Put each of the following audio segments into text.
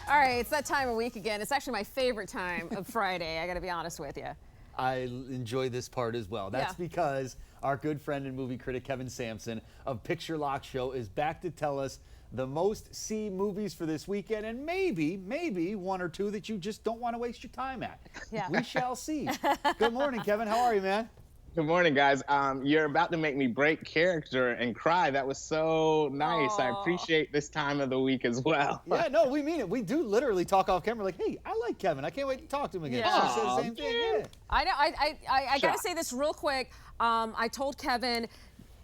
All right, it's that time of week again. It's actually my favorite time of Friday, I gotta be honest with you. I enjoy this part as well. That's Yeah. because our good friend and movie critic Kevin Sampson of Picture Lock Show is back to tell us the most-see movies for this weekend, and maybe one or two that you just don't want to waste your time at. Yeah. We shall see. Good morning, Kevin. How are you, man? Good morning, guys. You're about to make me break character and cry. That was so nice. I Aw. appreciate this time of the week as well. Yeah, no, we mean it. We do literally talk off camera like, hey, I like Kevin. I can't wait to talk to him again. Yeah. She said the same thing. Yeah. I know. I gotta Sure. say this real quick. I told Kevin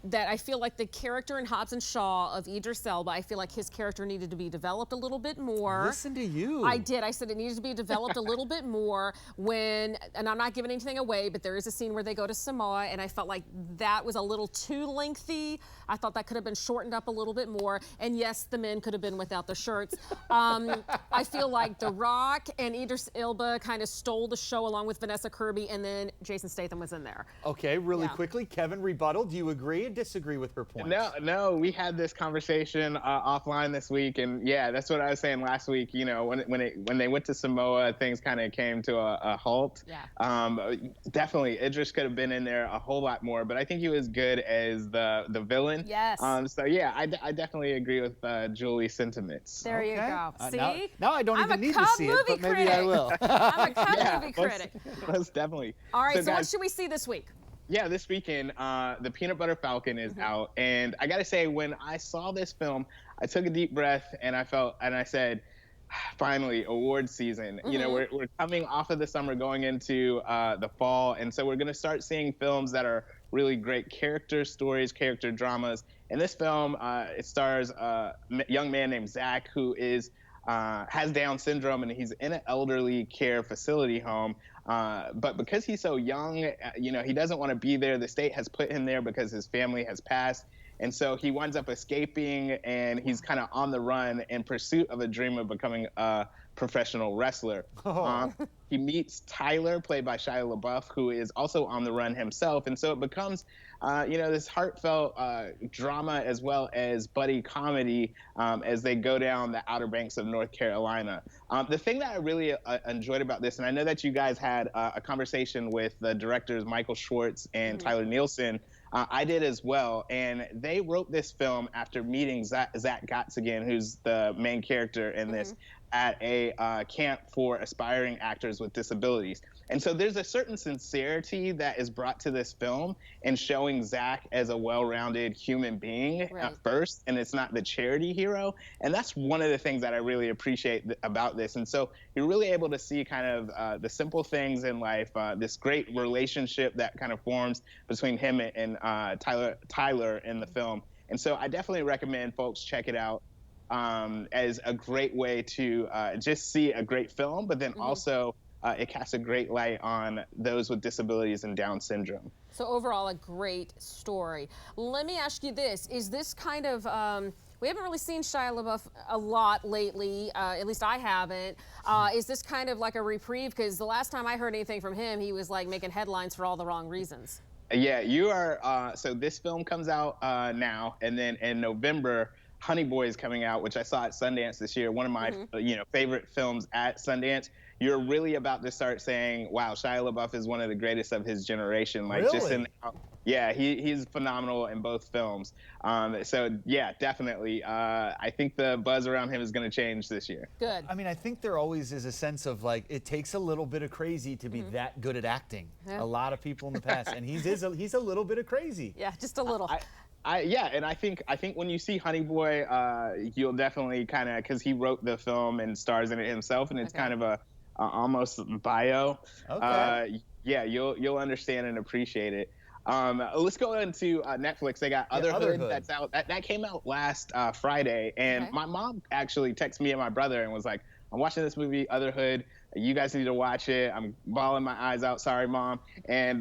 that I feel like the character in Hobbs and Shaw of Idris Elba, I feel like his character needed to be developed a little bit more. Listen to you. I did. I said it needed to be developed a little bit more when, and I'm not giving anything away, but there is a scene where they go to Samoa, and I felt like that was a little too lengthy. I thought that could have been shortened up a little bit more. And yes, the men could have been without their shirts. I feel like The Rock and Idris Elba kind of stole the show along with Vanessa Kirby, and then Jason Statham was in there. Okay, really Yeah. quickly, Kevin, rebuttal. Do you agree or disagree with her point? No, we had this conversation offline this week, and yeah, that's what I was saying last week. You know, when they went to Samoa, things kind of came to a halt. Yeah. Definitely, Idris could have been in there a whole lot more, but I think he was good as the villain. Yes. So yeah, I definitely agree with Julie's sentiments. There you Okay. go. See? Now I don't I'm even a need to Cub see it, movie but maybe critic. I will. I'm a Cub Yeah, movie critic. Most definitely. All right, so what guys, should we see this week? yeah, this weekend, the Peanut Butter Falcon is out, and I gotta say, when I saw this film, I took a deep breath and I said, finally, award season. You know, we're coming off of the summer, going into the fall, and so we're gonna start seeing films that are really great character stories, character dramas. And this film, it stars a young man named Zach who has Down syndrome, and he's in an elderly care facility home. But because he's so young, you know, he doesn't want to be there. The state has put him there because his family has passed. And so he winds up escaping, and he's kind of on the run in pursuit of a dream of becoming a professional wrestler. He meets Tyler, played by Shia LaBeouf, who is also on the run himself. And so it becomes, you know, this heartfelt drama as well as buddy comedy as they go down the Outer Banks of North Carolina. The thing that I really enjoyed about this, and I know that you guys had a conversation with the directors Michael Schwartz and Tyler Nielsen, I did as well, and they wrote this film after meeting Zach Gottsigan, who's the main character in this, at a camp for aspiring actors with disabilities. And so there's a certain sincerity that is brought to this film in showing Zach as a well-rounded human being first, and it's not the charity hero. And that's one of the things that I really appreciate about this. And so you're really able to see kind of the simple things in life, this great relationship that kind of forms between him and Tyler in the film. And so I definitely recommend folks check it out as a great way to just see a great film, but then also it casts a great light on those with disabilities and Down syndrome. So overall, a great story. Let me ask you this. Is this kind of, we haven't really seen Shia LaBeouf a lot lately, at least I haven't. Is this kind of like a reprieve? Because the last time I heard anything from him, he was like making headlines for all the wrong reasons. Yeah, you are, so this film comes out now, and then in November, Honey Boy is coming out, which I saw at Sundance this year, one of my favorite films at Sundance. You're really about to start saying, wow, Shia LaBeouf is one of the greatest of his generation. Like, really? just yeah, he's phenomenal in both films. So yeah, definitely. I think the buzz around him is going to change this year. Good. I mean, I think there always is a sense of like, it takes a little bit of crazy to be that good at acting. Yeah. A lot of people in the past, and he's a little bit of crazy. Yeah, just a little. Yeah, and I think when you see Honey Boy, you'll definitely kind of, because he wrote the film and stars in it himself, and it's kind of a almost bio. Okay. Yeah, you'll understand and appreciate it. Let's go into Netflix. They got Otherhood that's out. That came out last Friday, and my mom actually texted me and my brother and was like, I'm watching this movie, Otherhood. You guys need to watch it. I'm bawling my eyes out. Sorry, Mom. And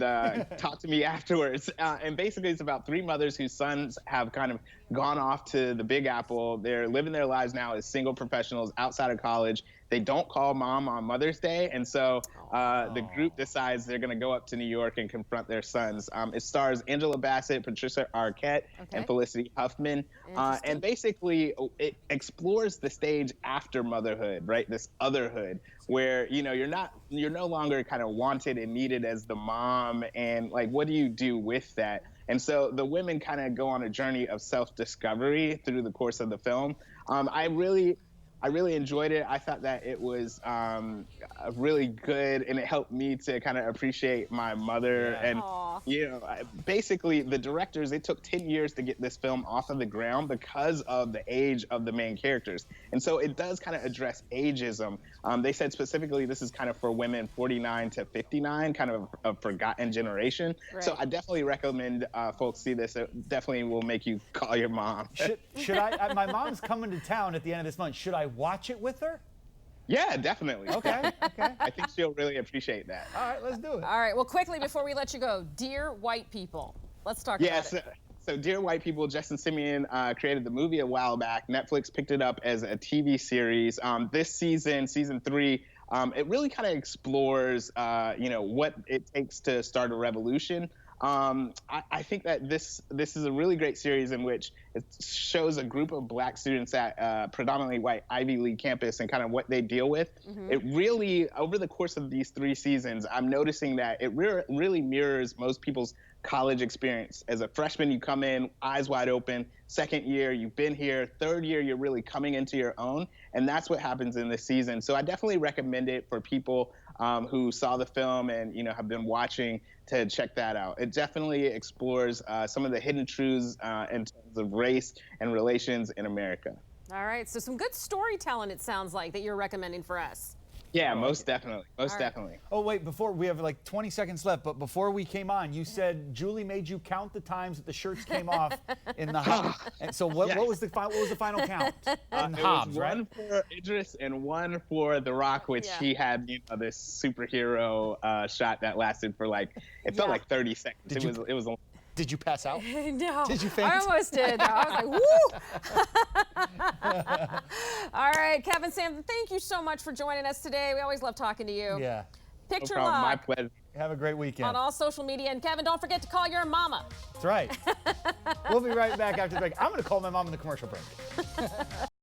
talk to me afterwards. And basically, it's about three mothers whose sons have kind of gone off to the Big Apple. They're living their lives now as single professionals outside of college. They don't call Mom on Mother's Day. And so the group decides they're going to go up to New York and confront their sons. It stars Angela Bassett, Patricia Arquette, and Felicity Huffman. And basically, it explores the stage after motherhood, right? This otherhood, where you're no longer kind of wanted and needed as the mom, and like, what do you do with that? And so the women kind of go on a journey of self-discovery through the course of the film. I really enjoyed it. I thought that it was really good, and it helped me to kind of appreciate my mother. And basically, the directors, it took 10 years to get this film off of the ground because of the age of the main characters. And so it does kind of address ageism. They said specifically this is kind of for women 49 to 59, kind of a forgotten generation. Right. So I definitely recommend folks see this. It definitely will make you call your mom. Should I? My mom's coming to town at the end of this month. Should I watch it with her? Yeah, definitely. Okay. I think she'll really appreciate that. All right, let's do it. All right, well, quickly before we let you go, Dear White People, let's talk about it. So Dear White People, Justin Simeon created the movie a while back. Netflix picked it up as a TV series. This season, season 3, it really kind of explores, what it takes to start a revolution. I think that this is a really great series in which it shows a group of Black students at predominantly white Ivy League campus and kind of what they deal with. It really, over the course of these 3 seasons, I'm noticing that it really mirrors most people's college experience. As a freshman, you come in eyes wide open. Second year, you've been here. Third year, you're really coming into your own. And that's what happens in this season. So I definitely recommend it for people who saw the film and have been watching to check that out. It definitely explores some of the hidden truths in terms of race and relations in America. All right, so some good storytelling, it sounds like, that you're recommending for us. Yeah, most definitely. Most definitely. Oh, wait, before we have like 20 seconds left, but before we came on, you said Julie made you count the times that the shirts came off in the Hobbs. And so what was the final count? In Hobbs, right? One for Idris and one for The Rock, which he had this superhero shot that lasted for it felt like 30 seconds. It was a Did you pass out? No. Did you faint? I almost did. I was like, woo! All right, Kevin, Sam, thank you so much for joining us today. We always love talking to you. Yeah. Picture no problem. Lock. My pleasure. Have a great weekend. On all social media. And Kevin, don't forget to call your mama. That's right. We'll be right back after the break. I'm going to call my mom in the commercial break.